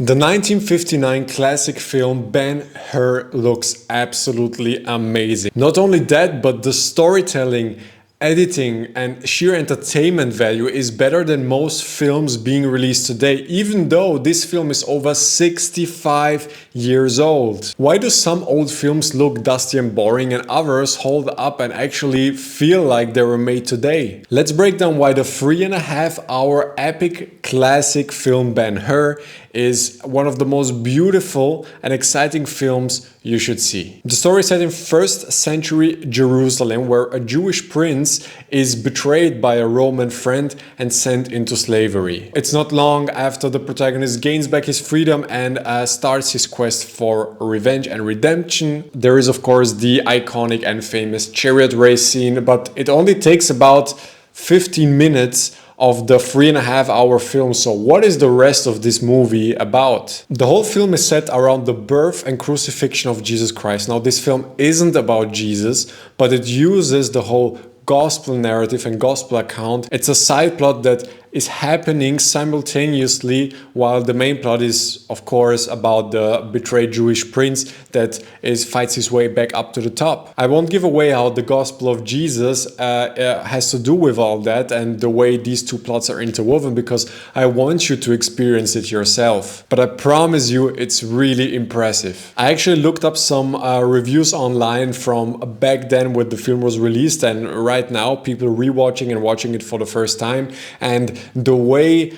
The 1959 classic film Ben-Hur looks absolutely amazing. Not only that, but the storytelling, editing and sheer entertainment value is better than most films being released today, even though this film is over 65 years old. Why do some old films look dusty and boring and others hold up and actually feel like they were made today? Let's break down why the 3.5-hour epic classic film Ben-Hur is one of the most beautiful and exciting films you should see. The story is set in 1st century Jerusalem, where a Jewish prince is betrayed by a Roman friend and sent into slavery. It's not long after the protagonist gains back his freedom and starts his quest for revenge and redemption. There is of course the iconic and famous chariot race scene, but it only takes about 15 minutes of the 3.5-hour film. So what is the rest of this movie about? The whole film is set around the birth and crucifixion of Jesus Christ. Now, this film isn't about Jesus, but it uses the whole gospel narrative and gospel account. It's a side plot that is happening simultaneously while the main plot is of course about the betrayed Jewish prince that fights his way back up to the top. I won't give away how the gospel of Jesus has to do with all that and the way these two plots are interwoven, because I want you to experience it yourself. But I promise you it's really impressive. I actually looked up some reviews online from back then when the film was released and right now, people rewatching and watching it for the first time, and the way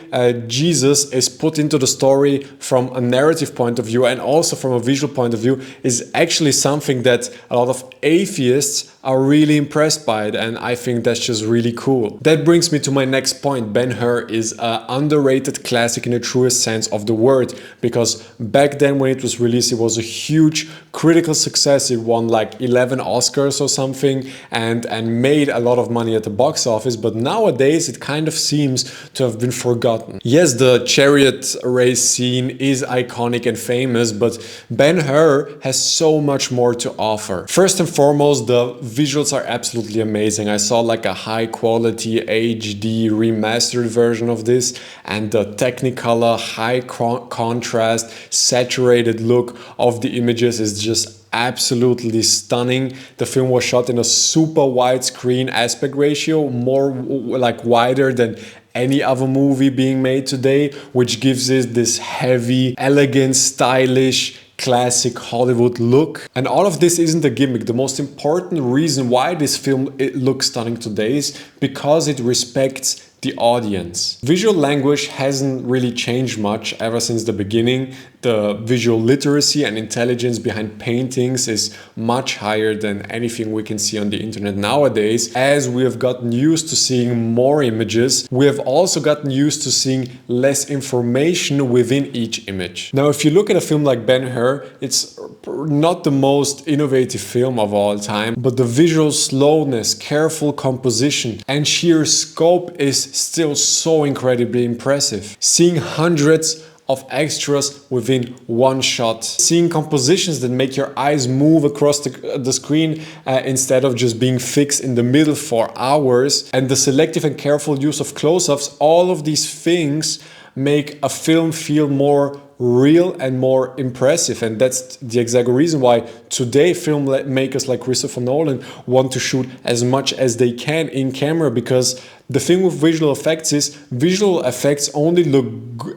Jesus is put into the story from a narrative point of view and also from a visual point of view is actually something that a lot of atheists are really impressed by it, and I think that's just really cool. That brings me to my next point. Ben-Hur is an underrated classic in the truest sense of the word, because back then when it was released it was a huge critical success. It won like 11 Oscars or something and made a lot of money at the box office, but nowadays it kind of seems to have been forgotten. Yes, the chariot race scene is iconic and famous, but Ben-Hur has so much more to offer. First and foremost, the visuals are absolutely amazing. I saw like a high quality HD remastered version of this, and the Technicolor high contrast saturated look of the images is just absolutely stunning. The film was shot in a super widescreen aspect ratio, more like wider than any other movie being made today, which gives it this heavy, elegant, stylish, classic Hollywood look. And all of this isn't a gimmick. The most important reason why this film looks stunning today is because it respects the audience. Visual language hasn't really changed much ever since the beginning. The visual literacy and intelligence behind paintings is much higher than anything we can see on the internet nowadays. As we have gotten used to seeing more images, we have also gotten used to seeing less information within each image. Now, if you look at a film like Ben-Hur, it's not the most innovative film of all time, but the visual slowness, careful composition, and sheer scope is still so incredibly impressive. Seeing hundreds of extras within one shot, seeing compositions that make your eyes move across the screen instead of just being fixed in the middle for hours, and the selective and careful use of close-ups, all of these things make a film feel more real and more impressive. And that's the exact reason why today filmmakers like Christopher Nolan want to shoot as much as they can in camera, because the thing with visual effects is visual effects only look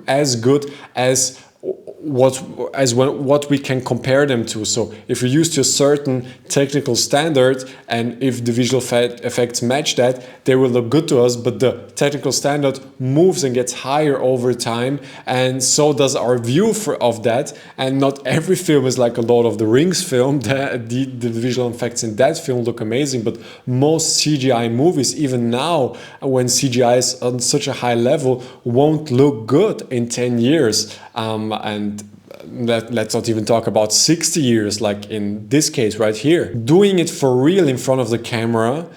as good as what we can compare them to. So if you're used to a certain technical standard and if the visual effects match that, they will look good to us, but the technical standard moves and gets higher over time, and so does our view of that. And not every film is like a Lord of the Rings film. The visual effects in that film look amazing, but most CGI movies, even now when CGI is on such a high level, won't look good in 10 years. And let's not even talk about 60 years, like in this case right here. Doing it for real in front of the camera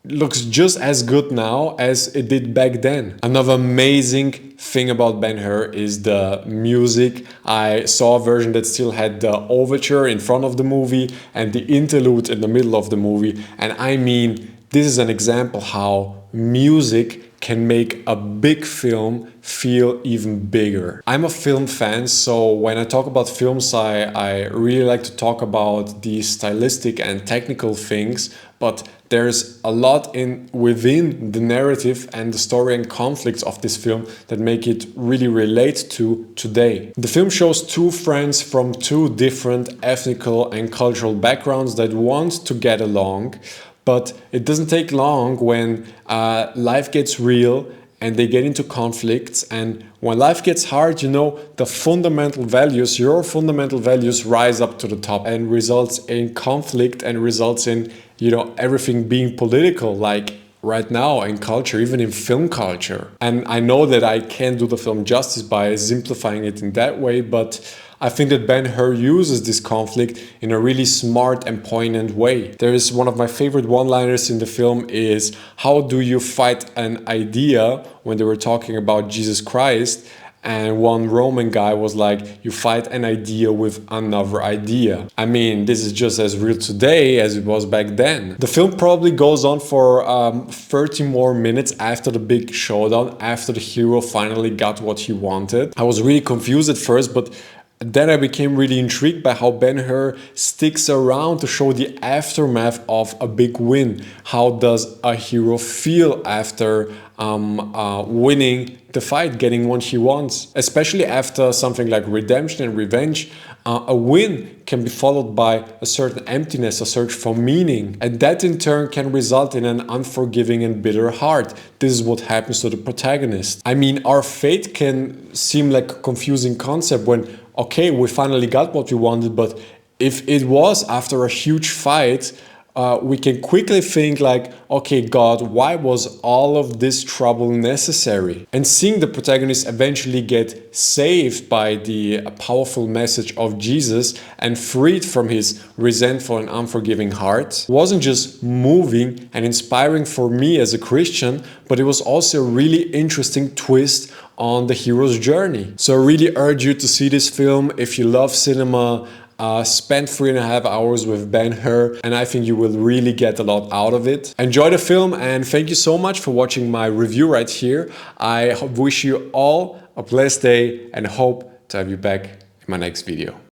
looks just as good now as it did back then. Another amazing thing about Ben-Hur is the music. I saw a version that still had the overture in front of the movie and the interlude in the middle of the movie, and I mean, this is an example how music can make a big film feel even bigger. I'm a film fan, so when I talk about films, I really like to talk about the stylistic and technical things, but there's a lot within the narrative and the story and conflicts of this film that make it really relate to today. The film shows two friends from two different ethnical and cultural backgrounds that want to get along, but it doesn't take long when life gets real and they get into conflicts, and when life gets hard, you know, the fundamental values, your fundamental values rise up to the top and results in conflict and results in, you know, everything being political, like right now in culture, even in film culture. And I know that I can't do the film justice by simplifying it in that way, but I think that Ben-Hur uses this conflict in a really smart and poignant way. There is one of my favorite one-liners in the film is, how do you fight an idea, when they were talking about Jesus Christ, and one Roman guy was like, you fight an idea with another idea. I mean, this is just as real today as it was back then. The film probably goes on for 30 more minutes after the big showdown, after the hero finally got what he wanted. I was really confused at first, but then I became really intrigued by how Ben-Hur sticks around to show the aftermath of a big win. How does a hero feel after winning the fight, getting what he wants? Especially after something like redemption and revenge, a win can be followed by a certain emptiness, a search for meaning. And that in turn can result in an unforgiving and bitter heart. This is what happens to the protagonist. I mean, our fate can seem like a confusing concept when, okay, we finally got what we wanted, but if it was after a huge fight, we can quickly think like, okay, God, why was all of this trouble necessary? And seeing the protagonist eventually get saved by the powerful message of Jesus and freed from his resentful and unforgiving heart wasn't just moving and inspiring for me as a Christian, but it was also a really interesting twist on the hero's journey. So I really urge you to see this film. If you love cinema, spend 3.5 hours with Ben-Hur, and I think you will really get a lot out of it. Enjoy the film, and thank you so much for watching my review right here. I wish you all a blessed day and hope to have you back in my next video.